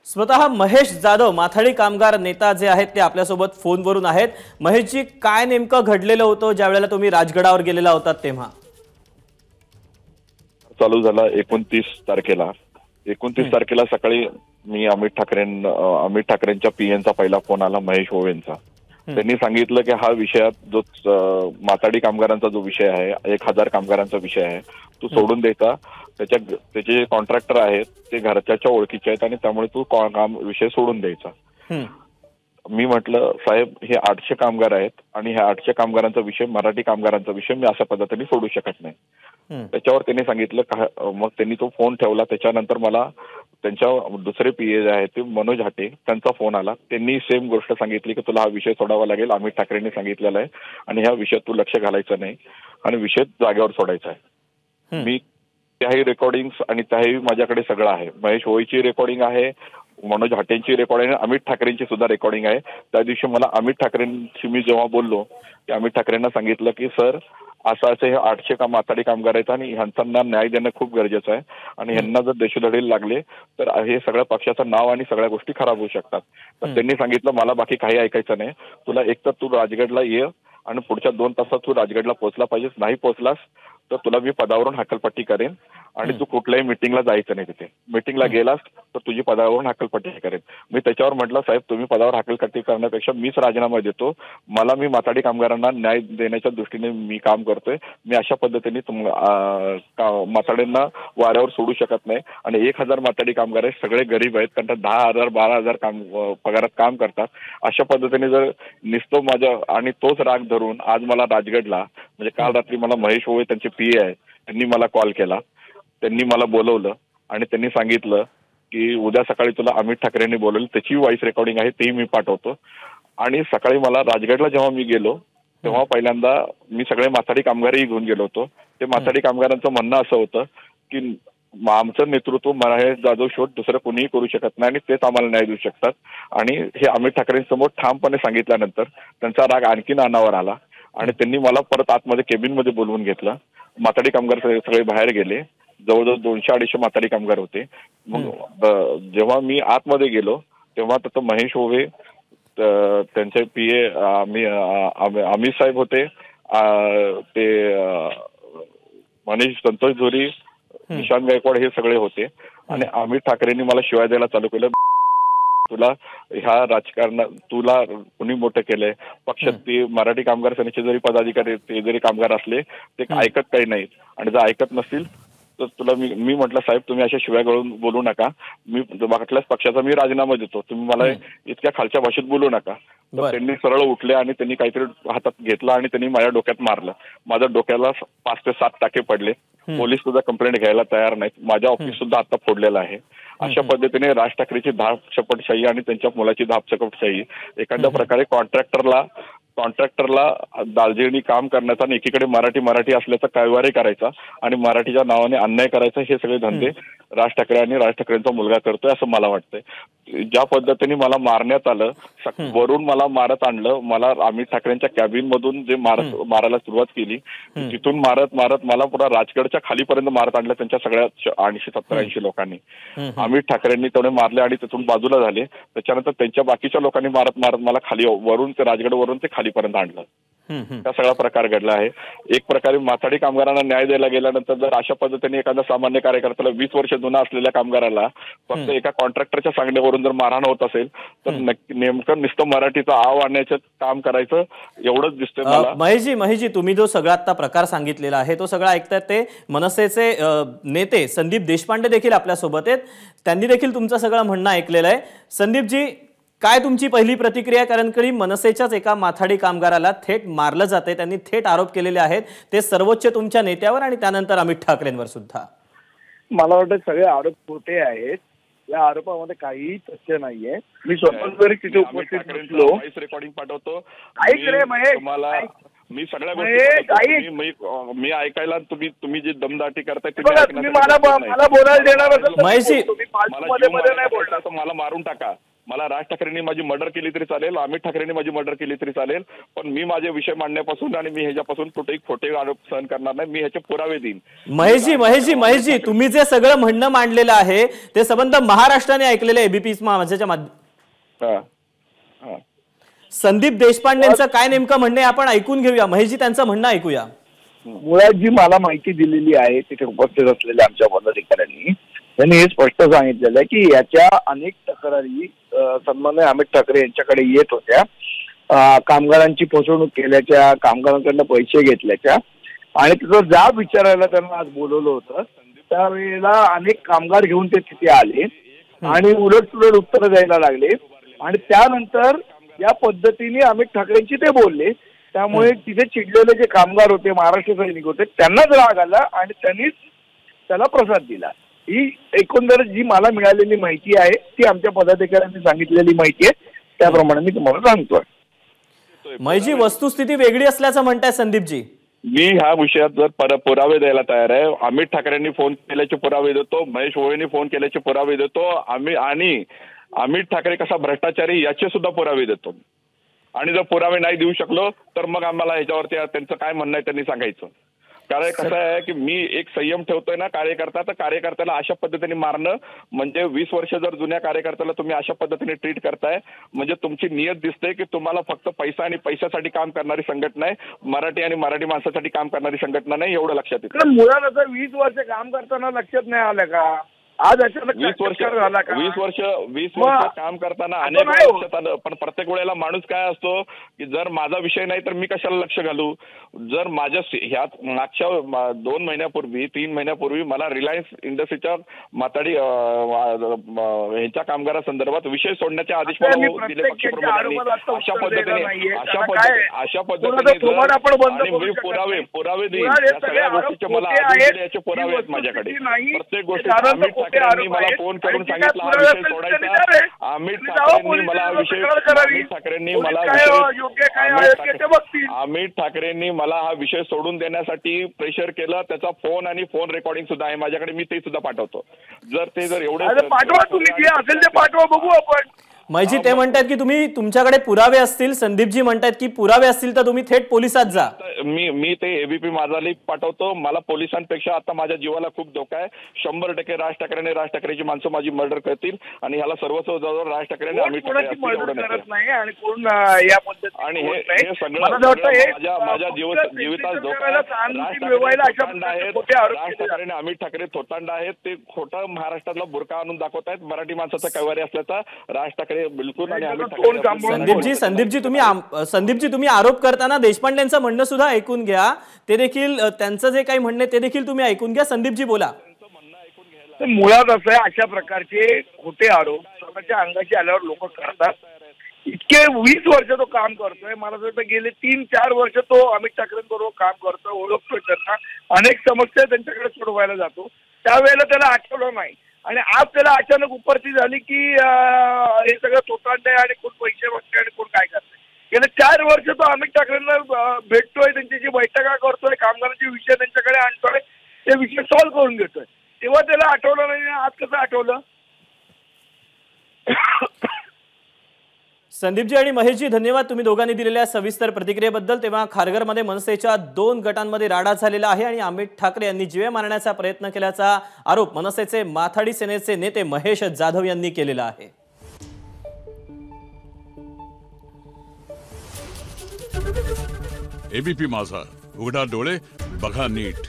स्वतः महेश जाधव माथाडी कामगार नेता जे आहेत ते आपल्यासोबत फोनवरून आहेत। महेशजी, काय नेमकं घडलेलं होतं ज्यावेळेला तुम्ही राजगडावर गेलेला होता तेव्हा? चालू झाला 29 तारखेला। 29 तारखेला सकाळी मी अमित ठाकरेंच्या पीएनचा पहिला फोन आला, महेश ओवेंचा। त्यांनी सांगितलं की हा विषयात जो माथाडी कामगारांचा जो विषय आहे, 1000 कामगारांचा विषय आहे, तो सोडून द्यायचा। त्याचे जे कॉन्ट्रॅक्टर आहेत ते घरच्याच्या ओळखीचे आहेत आणि त्यामुळे तू काम विषय सोडून द्यायचा। मी म्हटलं, साहेब हे 800 कामगार आहेत आणि ह्या 800 कामगारांचा विषय, मराठी कामगारांचा विषय मी अशा पद्धतीने सोडू शकत नाही। त्याच्यावर त्यांनी सांगितलं, मग त्यांनी तो फोन ठेवला। त्याच्यानंतर मला त्यांच्या दुसरे पीए जे आहेत ते मनोज हाटे, त्यांचा फोन आला। त्यांनी सेम गोष्ट सांगितली की तुला हा विषय सोडावा लागेल, अमित ठाकरेंनी सांगितलेला आहे आणि ह्या विषयात तू लक्ष घालायचं नाही आणि विषय जागेवर सोडायचा आहे। मी त्याही रेकॉर्डिंग्स आणि त्याही माझ्याकडे सगळं आहे। महेश ओवेची रेकॉर्डिंग आहे, मनोज हाटेंची रेकॉर्डिंग आहे, अमित ठाकरेंची सुद्धा रेकॉर्डिंग आहे। त्या दिवशी मला अमित ठाकरेंशी मी जेव्हा बोललो की अमित ठाकरेंना सांगितलं की सर असं हे 800 माथाडी कामगार आहेत आणि ह्यांना न्याय देणं खूप गरजेचं आहे आणि ह्यांना जर देशोधडीला लागले तर हे सगळ्या पक्षाचं नाव आणि सगळ्या गोष्टी खराब होऊ शकतात। तर त्यांनी सांगितलं मला बाकी काही ऐकायचं नाही, तुला एकतर तू राजगडला ये आणि पुढच्या 2 तासात तू राजगडला पोहोचला पाहिजेस, नाही पोहोचलास तर तुला मी पदावरून हकलपट्टी करेन आणि तू कुठल्याही मिटिंगला जायचं नाही। तिथे मिटिंगला गेलास तर तुझी पदावरून हकलपट्टी करेन। मी त्याच्यावर म्हटलं, साहेब तुम्ही पदावर हकलपट्टी करण्यापेक्षा मीच राजीनामा देतो, मी माथाडी कामगारांना न्याय देण्याच्या दृष्टीने मी काम करतोय। मी अशा पद्धतीने माथाड्यांना वाऱ्यावर सोडू शकत नाही आणि 1000 माथाडी कामगार आहेत, सगळे गरीब आहेत, कारण 10,000 12,000 पगारात काम करतात। अशा पद्धतीने जर निसतो माझ्या आणि तोच राग धरून आज मला राजगडला, म्हणजे काल रात्री मला महेश ओवे त्यांचे पीए आहे, त्यांनी मला कॉल केला, त्यांनी मला बोलवलं आणि त्यांनी सांगितलं की उद्या सकाळी तुला अमित ठाकरेंनी बोलवलं, त्याची व्हॉइस रेकॉर्डिंग आहे, ती मी पाठवतो। आणि सकाळी मला राजगडला जेव्हा मी गेलो तेव्हा पहिल्यांदा मी सगळे माथाडी कामगारही घेऊन गेलो होतो। ते माथाडी कामगारांचं म्हणणं असं होतं की आमचं नेतृत्व महेश जाधव शोध दुसरं कोणीही करू शकत नाही आणि तेच आम्हाला न्याय देऊ शकतात। आणि हे अमित ठाकरेंसमोर ठामपणे सांगितल्यानंतर त्यांचा राग आणखीन अनावर आला आणि त्यांनी मला परत आतमध्ये केबिनमध्ये बोलवून घेतलं। माथाडी कामगार सगळे बाहेर गेले, जवळजवळ 200-250 माथाडी कामगार होते। मग जेव्हा मी आतमध्ये गेलो तेव्हा तिथं महेश ओवे, त्यांचे पीए अमित साहेब होते, ते मनीष संतोष झोरी, निशांत गायकवाड, हे सगळे होते। आणि अमित ठाकरेंनी मला शिवाय द्यायला चालू केलं, तुला ह्या राजकारणात तुला कुणी मोठं केलंय, पक्षात ते मराठी कामगार सेनेचे जरी पदाधिकारी ते जरी कामगार असले ते ऐकत काही नाहीत आणि जर ऐकत नसतील तर तुला मी म्हटलं, साहेब तुम्ही अशा शिवाय गळून बोलू नका, मी वाटल्यास पक्षाचा मी राजीनामा देतो, तुम्ही मला इतक्या खालच्या भाषेत बोलू नका। तर त्यांनी सरळ उठले आणि त्यांनी काहीतरी हातात घेतलं आणि त्यांनी माझ्या डोक्यात मारलं। माझ्या डोक्याला 5 ते 7 टाके पडले। पोलीस सुद्धा कंप्लेंट घ्यायला तयार नाहीत, माझ्या ऑफिस सुद्धा आता फोडलेलं आहे। अशा पद्धतीने राज ठाकरेची धापचपटशाही आणि त्यांच्या मुलाची धापचपटशाही, एखाद्या प्रकारे कॉन्ट्रॅक्टरला दालजेणी काम करण्याचा आणि एकीकडे मराठी असल्याचा कैवारी करायचा आणि मराठीच्या नावाने अन्याय करायचा, हे सगळे धंदे राज ठाकरे आणि राज ठाकरेंचा मुलगा करतोय असं मला वाटतंय। ज्या पद्धतीने मला मारण्यात आलं, वरून मला मारत आणलं, मला अमित ठाकरेंच्या कॅबिन मधून जे मारायला सुरुवात केली, तिथून मारत मला पुन्हा राजगडच्या खालीपर्यंत मारत आणलं त्यांच्या सगळ्या 80-70-80 लोकांनी। अमित ठाकरेंनी तेवढे मारले आणि तिथून बाजूला झाले। त्याच्यानंतर त्यांच्या बाकीच्या लोकांनी मारत मला खाली वरून ते राजगडवरून ते खालीपर्यंत आणलं। हा सगळा प्रकार घडला आहे। एक प्रकारे माथाडी कामगारांना न्याय द्यायला गेल्यानंतर जर अशा पद्धतीने एखादा सामान्य कार्यकर्त्याला 20 वर्ष जुना असलेल्या कामगाराला फक्त एका कॉन्ट्रॅक्टरच्या सांगण्यावरून जर मारहाण होत असेल तर नेमकं नुसतं मराठीचं आव आणण्याचं काम करायचं एवढंच दिसतंय मला। महेशजी, तुम्ही जो सगळा आता प्रकार सांगितलेला आहे तो सगळा ऐकतायत ते मनसेचे नेते संदीप देशपांडे देखील आपल्यासोबत आहेत, त्यांनी देखील तुमचं सगळं म्हणणं ऐकलेलं आहे। संदीपजी, काय तुमची पहिली प्रतिक्रिया? कारण की मनसेच्याच एका माथाडी कामगाराला थेट मारलं जाते, त्यांनी थेट आरोप केलेले आहेत, ते सर्वोच्च तुमच्या नेत्यावर आणि त्यानंतर अमित ठाकरेंवर सुद्धा। मला वाटतं सगळे आरोप खोटे आहेत, या आरोपामध्ये काहीही तथ्य नाहीये। मी स्वतः जरी तिथे उपस्थित नसलो, रेकॉर्डिंग पाठवतो, ऐक रे महेश, मी सगळ्या गोष्टी मी ऐकायला, तुम्ही जी दमदाटी करताय तुम्ही मला बोलायला देणार महेशजी, मला मारून टाका, मला राज ठाकरेंनी माझी मर्डर केली तरी चालेल, अमित ठाकरेंनी माझी मर्डर केली तरी चालेल, पण मी माझे विषय मांडण्यापासून आणि मी ह्याच्यापासून कुठेही खोटे आरोप सहन करणार नाही. मी ह्याचे पुरावे देईन. महेशजी तुम्ही जे सगळं म्हणणं मांडलेलं आहे ते संबंध महाराष्ट्राने ऐकलेलं एबीपी माझ्याच्या माध्यमातून. संदीप देशपांडेंचं काय नेमकं म्हणणं आहे आपण ऐकून घेऊया. महेशजी त्यांचं म्हणणं ऐकूया. मुळात जी मला माहिती दिलेली आहे तिथे उपस्थित असलेल्या आमच्या पदाधिकाऱ्यांनी त्यांनी हे स्पष्ट सांगितलेलं आहे की याच्या अनेक तक्रारी सन्माननीय अमित ठाकरे यांच्याकडे येत होत्या, कामगारांची फसवणूक केल्याच्या, कामगारांकडनं पैसे घेतल्याच्या, आणि त्याचा जाब विचारायला त्यांना आज बोलवलं होतं. त्यावेळेला अनेक कामगार घेऊन ते तिथे आले आणि उलटसुलट उत्तरं द्यायला लागले आणि त्यानंतर या पद्धतीने अमित ठाकरेंची ते बोलले. त्यामुळे तिथे चिडलेले जे कामगार होते, महाराष्ट्र सैनिक होते, त्यांनाच राग आला आणि त्यांनीच त्याला प्रसाद दिला. ही एकंदर जी मला मिळालेली माहिती आहे ती आमच्या पदाधिकाऱ्यांनी सांगितलेली माहिती आहे, त्याप्रमाणे मी तुम्हाला सांगतोय. महेशजी वस्तुस्थिती वेगळी असल्याचं म्हणताय संदीपजी. मी ह्या विषयात जर पुरावे द्यायला तयार आहे. अमित ठाकरेंनी फोन केल्याचे पुरावे देतो, महेश होळेंनी फोन केल्याचे पुरावे देतो, आणि अमित ठाकरे कसा भ्रष्टाचारी याचे सुद्धा पुरावे देतो. आणि जर पुरावे नाही देऊ शकलो तर मग आम्हाला ह्याच्यावरती त्यांचं काय म्हणणं आहे त्यांनी सांगायचं. कारण कसं आहे की मी एक संयम ठेवतोय ना कार्यकर्ता, तर कार्यकर्त्याला अशा पद्धतीने मारणं म्हणजे 20 वर्ष जर जुन्या कार्यकर्त्याला तुम्ही अशा पद्धतीने ट्रीट करताय म्हणजे तुमची नियत दिसते की तुम्हाला फक्त पैसा आणि पैशासाठी काम करणारी संघटना आहे, मराठी आणि मराठी माणसासाठी काम करणारी संघटना नाही, एवढं लक्षात येतं. मुळात आता 20 वर्ष काम करताना लक्षात नाही आलं का? आज अचानक 20 वर्ष काम करताना असं अनेक नाही हो. लक्षात आलं. पण प्रत्येक वेळेला माणूस काय असतो की जर माझा विषय नाही तर मी कशाला लक्ष घालू. जर माझ्या ह्यात मागच्या 2 महिन्यापूर्वी 3 महिन्यापूर्वी मला रिलायन्स इंडस्ट्रीच्या माताडी ह्याच्या कामगारांसंदर्भात विषय सोडण्याचे आदेश मला दिले पक्षप्रमुखांनी. अशा पद्धतीने मी पुरावे देईन. या सगळ्या गोष्टीचे मला आदेश दिले, याचे पुरावे आहेत माझ्याकडे. प्रत्येक गोष्टी ठाकरेंनी मला फोन करून सांगितलं हा विषय सोडायचा. अमित ठाकरेंनी मला हा विषय हा विषय सोडून देण्यासाठी प्रेशर केलं. त्याचा फोन आणि फोन रेकॉर्डिंग सुद्धा आहे माझ्याकडे, मी ते सुद्धा पाठवतो. जर एवढे पाठवा, तुम्ही जे असेल ते पाठवा, बघू आपण. महेशजी ते म्हणतात की तुम्ही तुमच्याकडे पुरावे असतील, संदीपजी म्हणतात की पुरावे असतील तर तुम्ही थेट पोलिसात जा. मी ते एबीपी माझा लिंक पाठवतो. मला पोलिसांपेक्षा आता माझ्या जीवाला खूप धोका आहे. 100% राज ठाकरेची माणसं माझी मर्डर करतील आणि ह्याला सर्वस्व जवळ राज ठाकरेंनी अमित ठाकरे आणि हे सगळं माझ्या जीवितास धोका. राज ठाकरेने अमित ठाकरे थोतांड आहेत. ते खोटं महाराष्ट्रातला बुरका आणून दाखवत आहेत मराठी माणसाचा कैवारी असल्याचा. राज ठाकरे बिलकुल आणि अमित ठाकरे. संदीपजी तुम्ही आरोप करताना देशपांडेंचं म्हणणं सुद्धा ऐकून घ्या. ते देखील त्यांचं जे काही म्हणणं ते देखील तुम्ही ऐकून घ्या. संदीपजी बोला. मुळात असं आहे, अशा प्रकारचे खोटे आरोप स्वतःच्या अंगाशी आल्यावर लोक करतात. इतके 20 वर्ष तो काम करतोय. मला वाटतं गेले 3-4 वर्ष तो अमित ठाकरेंबरोबर काम करतोय, ओळखतोय त्यांना. अनेक समस्या त्यांच्याकडे सोडवायला जातो. त्यावेळेला त्याला आठवलं नाही आणि आज त्याला अचानक उपरती झाली की हे सगळं तोटांडे आणि कोण पैसे मागते आणि कोण काय करते. गेले 4 वर्ष तो अमित ठाकरेंना भेटतोय, त्यांच्याशी बैठका करतोय, कामगारांचे विषय त्यांच्याकडे आणतोय, ते विषय सॉल्व्ह करून घेतोय. तेव्हा त्याला आठवलं नाही, आज कसं आठवलं? संदीपजी आणि महेशजी धन्यवाद तुम्ही दोघांनी दिलेल्या सविस्तर प्रतिक्रियेबद्दल. तेव्हा खारघरमध्ये मनसेच्या 2 गटांमध्ये राडा झालेला आहे आणि अमित ठाकरे यांनी जीवे मारण्याचा प्रयत्न केल्याचा आरोप मनसेचे माथाडी सेनेचे नेते महेश जाधव यांनी केलेला आहे. एबीपी माझा, उघडा डोळे बघा नीट.